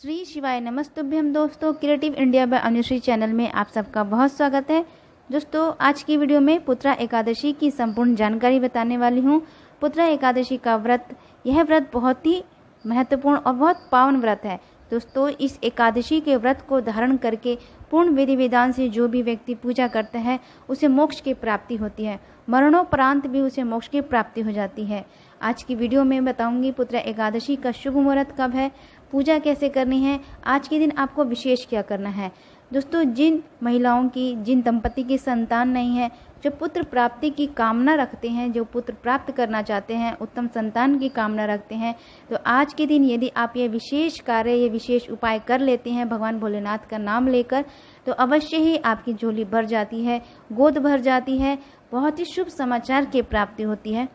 श्री शिवाय नमस्तुभ्यम। दोस्तों, creative India by Anushree channel में आप सबका बहुत स्वागत है। दोस्तों, आज की वीडियो में पुत्रा एकादशी की संपूर्ण जानकारी बताने वाली हूँ। पुत्रा एकादशी का व्रत, यह व्रत बहुत ही महत्वपूर्ण और बहुत पावन व्रत है। दोस्तों, इस एकादशी के व्रत को धारण करके पूर्ण विधि विधान से जो भी व्यक्ति पूजा करता है उसे मोक्ष की प्राप्ति होती है। मरणोपरांत भी उसे मोक्ष की प्राप्ति हो जाती है। आज की वीडियो में बताऊंगी पुत्रा एकादशी का शुभ मुहूर्त कब है, पूजा कैसे करनी है, आज के दिन आपको विशेष क्या करना है। दोस्तों, जिन महिलाओं की, जिन दंपति की संतान नहीं है, जो पुत्र प्राप्ति की कामना रखते हैं, जो पुत्र प्राप्त करना चाहते हैं, उत्तम संतान की कामना रखते हैं, तो आज के दिन यदि आप ये विशेष कार्य, ये विशेष उपाय कर लेते हैं भगवान भोलेनाथ का नाम लेकर, तो अवश्य ही आपकी झोली भर जाती है, गोद भर जाती है, बहुत ही शुभ समाचार की प्राप्ति होती है।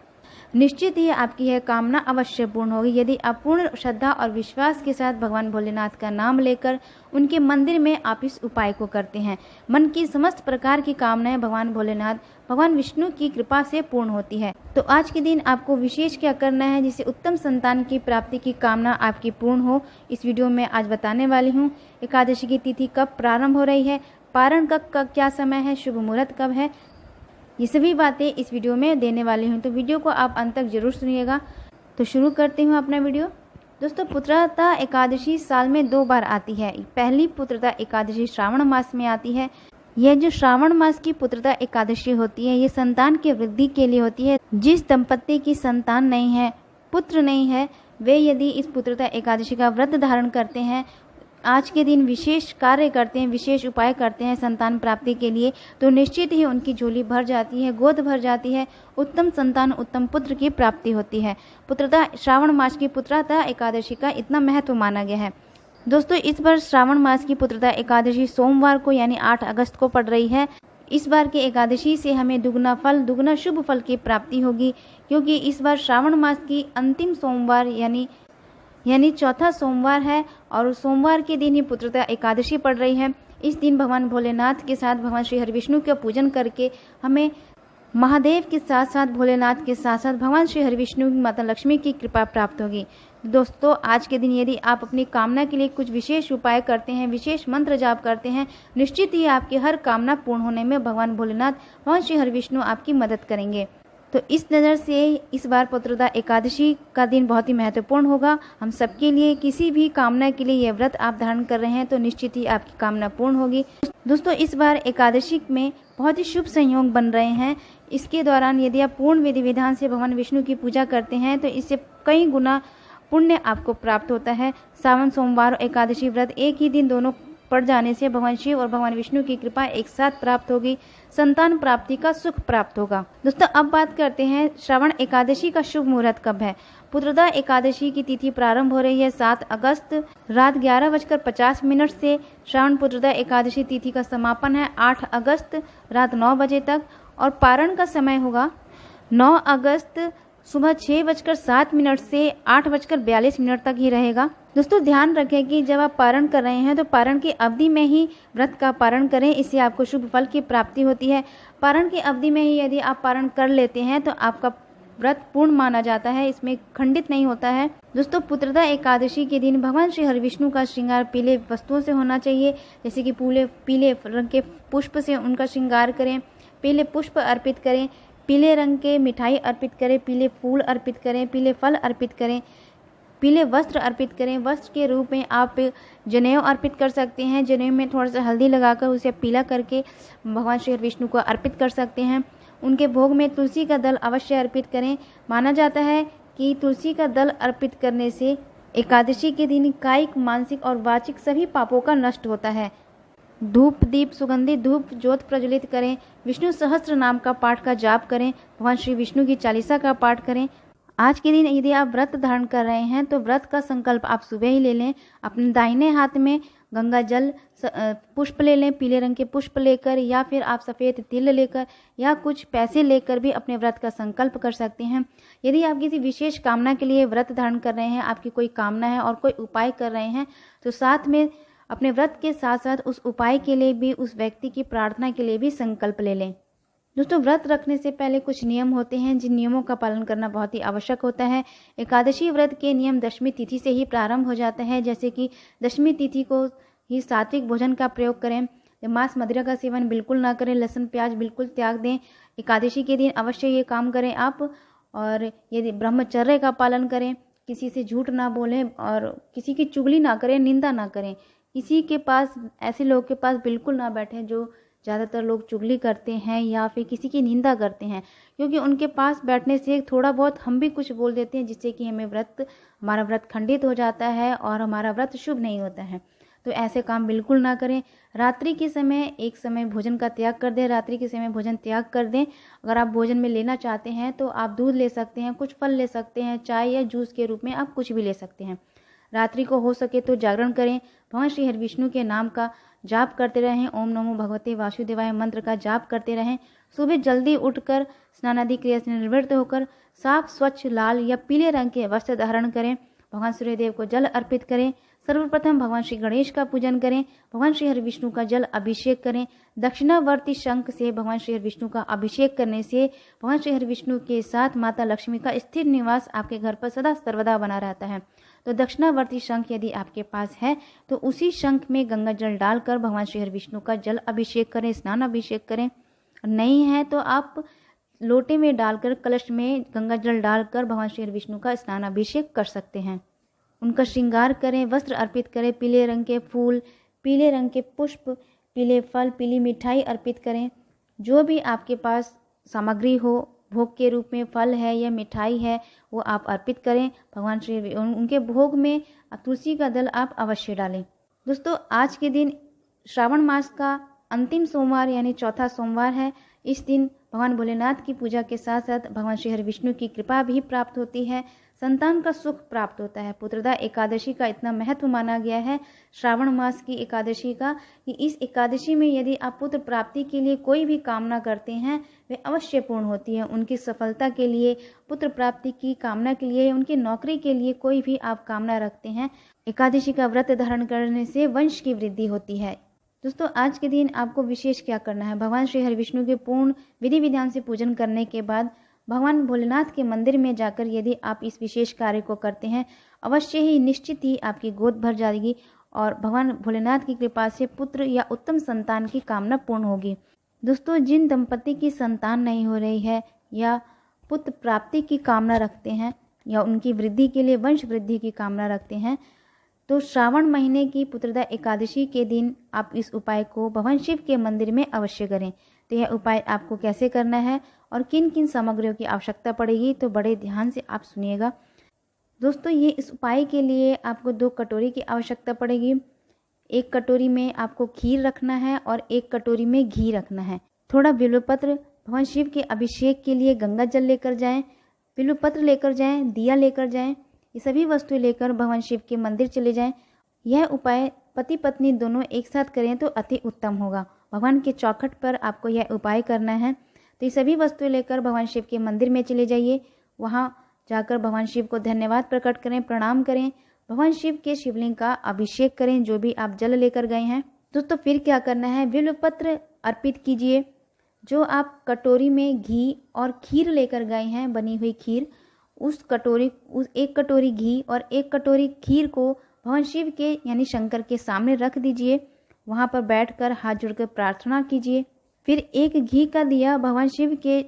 निश्चित ही आपकी यह कामना अवश्य पूर्ण होगी यदि आप पूर्ण श्रद्धा और विश्वास के साथ भगवान भोलेनाथ का नाम लेकर उनके मंदिर में आप इस उपाय को करते हैं। मन की समस्त प्रकार की कामनाएं भगवान भोलेनाथ, भगवान विष्णु की कृपा से पूर्ण होती है। तो आज के दिन आपको विशेष क्या करना है जिससे उत्तम संतान की प्राप्ति की कामना आपकी पूर्ण हो, इस वीडियो में आज बताने वाली हूँ। एकादशी की तिथि कब प्रारंभ हो रही है, पारण का क्या समय है, शुभ मुहूर्त कब है, ये सभी बातें इस वीडियो में देने वाली हूँ। तो वीडियो को आप अंत तक जरूर सुनिएगा। तो शुरू करती हूँ अपना वीडियो। दोस्तों, पुत्रदा एकादशी साल में 2 बार आती है। पहली पुत्रदा एकादशी श्रावण मास में आती है। यह जो श्रावण मास की पुत्रदा एकादशी होती है, ये संतान की वृद्धि के लिए होती है। जिस दंपति की संतान नहीं है, पुत्र नहीं है, वे यदि इस पुत्रदा एकादशी का व्रत धारण करते हैं, आज के दिन विशेष कार्य करते हैं, विशेष उपाय करते हैं संतान प्राप्ति के लिए, तो निश्चित ही उनकी झोली भर जाती है, गोद भर जाती है, उत्तम संतान, उत्तम पुत्र की प्राप्ति होती है। पुत्रदा, श्रावण मास की पुत्रदा एकादशी का इतना महत्व माना गया है। दोस्तों, इस बार श्रावण मास की पुत्रदा एकादशी सोमवार को यानी 8 अगस्त को पड़ रही है। इस बार की एकादशी से हमें दुगना फल, दुगना शुभ फल की प्राप्ति होगी, क्योंकि इस बार श्रावण मास की अंतिम सोमवार यानी चौथा सोमवार है और सोमवार के दिन ही पुत्रदा एकादशी पड़ रही है। इस दिन भगवान भोलेनाथ के साथ भगवान श्री हरिविष्णु का पूजन करके हमें महादेव के साथ साथ, भोलेनाथ के साथ साथ भगवान श्री हरिविष्णु की माता लक्ष्मी की कृपा प्राप्त होगी। दोस्तों, आज के दिन यदि आप अपनी कामना के लिए कुछ विशेष उपाय करते हैं, विशेष मंत्र जाप करते हैं, निश्चित ही आपकी हर कामना पूर्ण होने में भगवान भोलेनाथ, भगवान श्री हरिविष्णु आपकी मदद करेंगे। तो इस नज़र से इस बार पुत्रदा एकादशी का दिन बहुत ही महत्वपूर्ण होगा हम सबके लिए। किसी भी कामना के लिए यह व्रत आप धारण कर रहे हैं तो निश्चित ही आपकी कामना पूर्ण होगी। दोस्तों, इस बार एकादशी में बहुत ही शुभ संयोग बन रहे हैं। इसके दौरान यदि आप पूर्ण विधि विधान से भगवान विष्णु की पूजा करते हैं तो इससे कई गुना पुण्य आपको प्राप्त होता है। सावन सोमवार और एकादशी व्रत एक ही दिन दोनों पड़ जाने से भगवान शिव और भगवान विष्णु की कृपा एक साथ प्राप्त होगी, संतान प्राप्ति का सुख प्राप्त होगा। दोस्तों, अब बात करते हैं श्रावण एकादशी का शुभ मुहूर्त कब है। पुत्रदा एकादशी की तिथि प्रारंभ हो रही है 7 अगस्त रात 11:50 से। श्रावण पुत्रदा एकादशी तिथि का समापन है 8 अगस्त रात 9 बजे तक और पारण का समय होगा 9 अगस्त सुबह 6:07 से 8:42 तक ही रहेगा। दोस्तों, ध्यान रखें कि जब आप पारण कर रहे हैं तो पारण की अवधि में ही व्रत का पारण करें, इससे आपको शुभ फल की प्राप्ति होती है। पारण की अवधि में ही यदि आप पारण कर लेते हैं तो आपका व्रत पूर्ण माना जाता है, इसमें खंडित नहीं होता है। दोस्तों, पुत्रदा एकादशी के दिन भगवान श्री हरिविष्णु का श्रृंगार पीले वस्तुओं से होना चाहिए, जैसे कि पीले रंग के पुष्प से उनका श्रृंगार करें, पीले पुष्प अर्पित करें, पीले रंग के मिठाई अर्पित करें, पीले फूल अर्पित करें, पीले फल अर्पित करें, पीले वस्त्र अर्पित करें। वस्त्र के रूप में आप जनेऊ अर्पित कर सकते हैं। जनेऊ में थोड़ा सा हल्दी लगाकर उसे पीला करके भगवान श्री विष्णु को अर्पित कर सकते हैं। उनके भोग में तुलसी का दल अवश्य अर्पित करें। माना जाता है कि तुलसी का दल अर्पित करने से एकादशी के दिन कायिक, मानसिक और वाचिक सभी पापों का नष्ट होता है। धूप, दीप, सुगंधित धूप ज्योत प्रज्वलित करें। विष्णु सहस्त्र नाम का पाठ का जाप करें। भगवान श्री विष्णु की चालीसा का पाठ करें। आज के दिन यदि आप व्रत धारण कर रहे हैं तो व्रत का संकल्प आप सुबह ही ले लें। अपने दाहिने हाथ में गंगा जल पुष्प ले लें, पीले रंग के पुष्प लेकर, या फिर आप सफ़ेद तिल लेकर या कुछ पैसे लेकर भी अपने व्रत का संकल्प कर सकते हैं। यदि आप किसी विशेष कामना के लिए व्रत धारण कर रहे हैं, आपकी कोई कामना है और कोई उपाय कर रहे हैं, तो साथ में अपने व्रत के साथ साथ उस उपाय के लिए भी, उस व्यक्ति की प्रार्थना के लिए भी संकल्प ले लें। दोस्तों व्रत रखने से पहले कुछ नियम होते हैं जिन नियमों का पालन करना बहुत ही आवश्यक होता है। एकादशी व्रत के नियम दशमी तिथि से ही प्रारंभ हो जाते हैं, जैसे कि दशमी तिथि को ही सात्विक भोजन का प्रयोग करें, मांस मदिरा का सेवन बिल्कुल ना करें, लहसुन प्याज बिल्कुल त्याग दें। एकादशी के दिन अवश्य ये काम करें आप। और यदि ब्रह्मचर्य का पालन करें, किसी से झूठ ना बोलें और किसी की चुगली ना करें, निंदा ना करें। किसी के पास, ऐसे लोग के पास बिल्कुल ना बैठें जो ज़्यादातर लोग चुगली करते हैं या फिर किसी की निंदा करते हैं, क्योंकि उनके पास बैठने से थोड़ा बहुत हम भी कुछ बोल देते हैं जिससे कि हमारा व्रत खंडित हो जाता है और हमारा व्रत शुभ नहीं होता है। तो ऐसे काम बिल्कुल ना करें। रात्रि के समय एक समय भोजन का त्याग कर दें, रात्रि के समय भोजन त्याग कर दें। अगर आप भोजन में लेना चाहते हैं तो आप दूध ले सकते हैं, कुछ फल ले सकते हैं, चाय या जूस के रूप में आप कुछ भी ले सकते हैं। रात्रि को हो सके तो जागरण करें, भगवान श्री हरिविष्णु के नाम का जाप करते रहें, ओम नमो भगवते वासुदेवाय मंत्र का जाप करते रहें। सुबह जल्दी उठकर स्नान आदि क्रिया से निवृत्त होकर साफ स्वच्छ लाल या पीले रंग के वस्त्र धारण करें, भगवान सूर्यदेव को जल अर्पित करें। सर्वप्रथम भगवान श्री गणेश का पूजन करें, भगवान श्री हरिविष्णु का जल अभिषेक करें। दक्षिणावर्ती शंख से भगवान श्री हरिविष्णु का अभिषेक करने से भगवान श्री हरिविष्णु के साथ माता लक्ष्मी का स्थिर निवास आपके घर पर सदा सर्वदा बना रहता है। तो दक्षिणावर्ती शंख यदि आपके पास है तो उसी शंख में गंगा जल डालकर भगवान श्री हरिविष्णु का जल अभिषेक करें, स्नान अभिषेक करें। नहीं है तो आप लोटे में डालकर कलश में गंगा जल डालकर भगवान श्री हरिविष्णु का स्नान अभिषेक कर सकते हैं। उनका श्रृंगार करें, वस्त्र अर्पित करें, पीले रंग के फूल, पीले रंग के पुष्प, पीले फल, पीली मिठाई अर्पित करें। जो भी आपके पास सामग्री हो, भोग के रूप में फल है या मिठाई है, वो आप अर्पित करें भगवान श्री। उनके भोग में तुलसी का दल आप अवश्य डालें। दोस्तों आज के दिन श्रावण मास का अंतिम सोमवार यानी चौथा सोमवार है। इस दिन भगवान भोलेनाथ की पूजा के साथ साथ भगवान श्री हरिविष्णु की कृपा भी प्राप्त होती है, संतान का सुख प्राप्त होता है। पुत्रदा एकादशी का इतना महत्व माना गया है श्रावण मास की एकादशी का कि इस एकादशी में यदि आप पुत्र प्राप्ति के लिए कोई भी कामना करते हैं वे अवश्य पूर्ण होती है। उनकी सफलता के लिए, पुत्र प्राप्ति की कामना के लिए, उनकी नौकरी के लिए कोई भी आप कामना रखते हैं, एकादशी का व्रत धारण करने से वंश की वृद्धि होती है। दोस्तों आज के दिन आपको विशेष क्या करना है, भगवान श्री हरिविष्णु के पूर्ण विधि विधान से पूजन करने के बाद भगवान भोलेनाथ के मंदिर में जाकर यदि आप इस विशेष कार्य को करते हैं अवश्य ही निश्चित ही आपकी गोद भर जाएगी और भगवान भोलेनाथ की कृपा से पुत्र या उत्तम संतान की कामना पूर्ण होगी। दोस्तों जिन दंपति की संतान नहीं हो रही है या पुत्र प्राप्ति की कामना रखते हैं या उनकी वृद्धि के लिए वंश वृद्धि की कामना रखते हैं तो श्रावण महीने की पुत्रदा एकादशी के दिन आप इस उपाय को भगवान शिव के मंदिर में अवश्य करें। तो यह उपाय आपको कैसे करना है और किन किन सामग्रियों की आवश्यकता पड़ेगी तो बड़े ध्यान से आप सुनिएगा। दोस्तों ये इस उपाय के लिए आपको 2 कटोरी की आवश्यकता पड़ेगी। 1 कटोरी में आपको खीर रखना है और 1 कटोरी में घी रखना है। थोड़ा बिल्वपत्र, भगवान शिव के अभिषेक के लिए गंगा जल लेकर जाएं, बिल्वपत्र लेकर जाएं, दिया लेकर जाएं, ये सभी वस्तुएं लेकर भगवान शिव के मंदिर चले जाएं। यह उपाय पति पत्नी दोनों एक साथ करें तो अति उत्तम होगा। भगवान के चौखट पर आपको यह उपाय करना है। तो ये सभी वस्तुएं लेकर भगवान शिव के मंदिर में चले जाइए। वहाँ जाकर भगवान शिव को धन्यवाद प्रकट करें, प्रणाम करें, भगवान शिव के शिवलिंग का अभिषेक करें जो भी आप जल लेकर गए हैं। दोस्तों फिर क्या करना है, बिल्वपत्र अर्पित कीजिए। जो आप कटोरी में घी और खीर लेकर गए हैं, बनी हुई खीर, उस 1 कटोरी घी और 1 कटोरी खीर को भगवान शिव के यानी शंकर के सामने रख दीजिए। वहाँ पर बैठकर हाथ जोड़कर प्रार्थना कीजिए। फिर 1 घी का दिया भगवान शिव के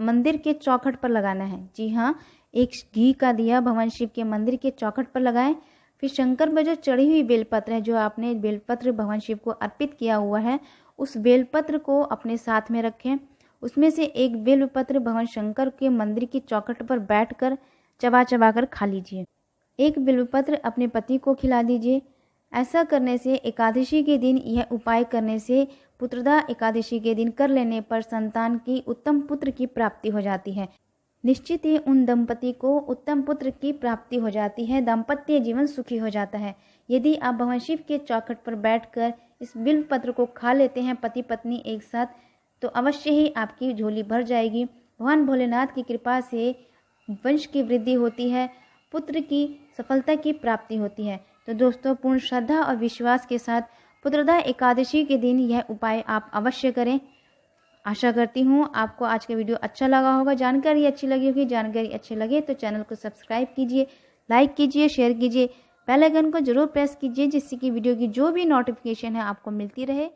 मंदिर के चौखट पर लगाना है। जी हाँ, 1 घी का दिया भगवान शिव के मंदिर के चौखट पर लगाएं। फिर शंकर पर जो चढ़ी हुई बेलपत्र है, जो आपने बेलपत्र भगवान शिव को अर्पित किया हुआ है, उस बेलपत्र को अपने साथ में रखें। उसमें से 1 बेलपत्र भगवान शंकर के मंदिर की चौखट पर बैठकर चबा चबा कर खा लीजिए। 1 बेलपत्र अपने पति को खिला दीजिए। ऐसा करने से एकादशी के दिन, यह उपाय करने से पुत्रदा एकादशी के दिन कर लेने पर संतान की उत्तम पुत्र की प्राप्ति हो जाती है। निश्चित ही उन दंपति को उत्तम पुत्र की प्राप्ति हो जाती है, दाम्पत्य जीवन सुखी हो जाता है। यदि आप भगवान शिव के चौखट पर बैठकर इस बिल्वपत्र को खा लेते हैं पति पत्नी एक साथ, तो अवश्य ही आपकी झोली भर जाएगी। भगवान भोलेनाथ की कृपा से वंश की वृद्धि होती है, पुत्र की सफलता की प्राप्ति होती है। तो दोस्तों पूर्ण श्रद्धा और विश्वास के साथ पुत्रदा एकादशी के दिन यह उपाय आप अवश्य करें। आशा करती हूँ आपको आज का वीडियो अच्छा लगा होगा, जानकारी अच्छी लगी होगी। जानकारी अच्छी लगे तो चैनल को सब्सक्राइब कीजिए, लाइक कीजिए, शेयर कीजिए, बेल आइकन को जरूर प्रेस कीजिए, जिससे कि वीडियो की जो भी नोटिफिकेशन है आपको मिलती रहे।